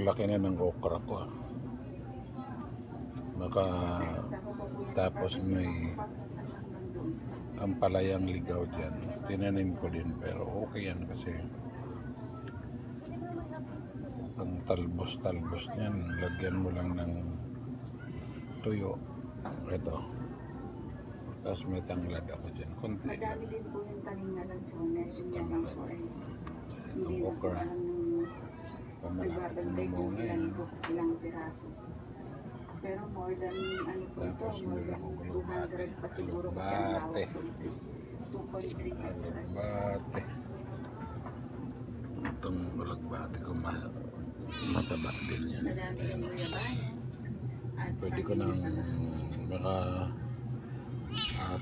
laki na ng okra ko. Tapos may ampalayang ligaw dyan. Tinanim ko din, pero okay yan kasi ang talbos niyan, lagyan mo lang ng tuyo. Ito. Tapos may tanglad ako dyan. Konti lang. Madami din po yung tanim na lansones. Yung yan lang po ay hindi na po okra. alam nagbabantay kung ilang piraso. Pero more than ano po ito, more than 200 pa siguro kasi ang lawak po ito is 2.3 hectares. Alagbate. Itong alagbate ko mataba din yan. Madami yung guyabanes. Pwede ko nang maka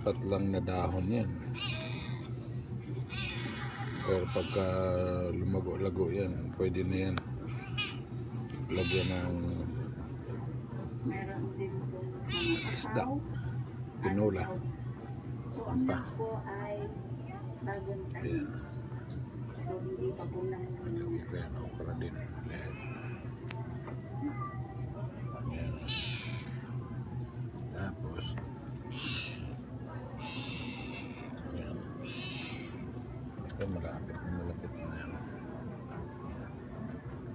4 lang na dahon yan. Pero pagka lumago-lago yan, pwede na yan. Lagyan ng meron din po isda, tinola. So ang lahat po ay bagong tanim. So hindi pa po naman Panawi ko yan, okra din. Yan. Tapos yan. Ito malapit na yan.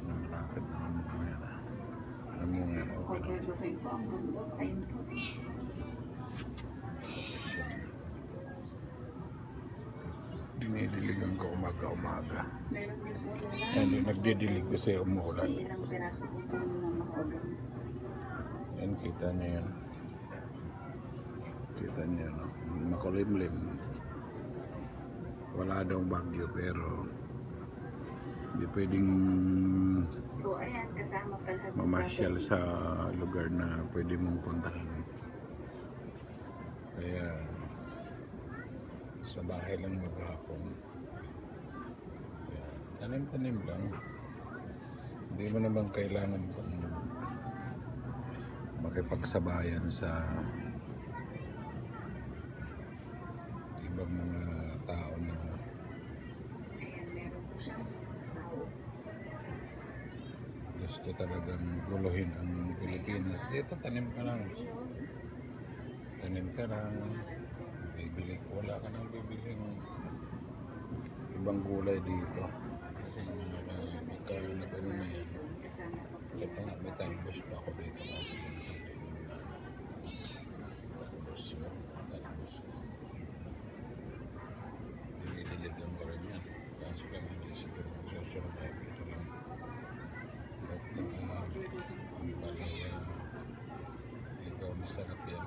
Malapit na ang mga yan. Ang mga yan, okay na. pagkalukin po ang bundok. Ayun po. Dinidiligan ko umaga-umaga. Meron din po Hindi nagdidilig kasi umuulan. ilang piraso po po na makawagan. Yan, kita niyo yan. Kita niyo, no? Makulimlim. Wala daw bagyo pero hindi pwedeng So ayan, kasama pala mamasyal sa lugar na pwede mong puntahan. Kaya sa bahay lang maghapon. Tanim-tanim lang. Hindi mo naman kailangan makipagsabayan sa ibang mga tao na ayan, meron po siyang tao. gusto talagang guluhin ang Pilipinas. Dito tanim ka lang. Tanim ka lang. Bibili ka. Wala ka nang bibili ng ibang gulay dito. Kasi magkaroon na ano na yan. Ito nga, may talbos pa ako dito. Kasi talbos yun. Talbos yun. Dinidiligan ko rin yan. Kaso lang hindi siguro magsusurvive. Ito lang. At ang balaya. Ikaw masarap yan.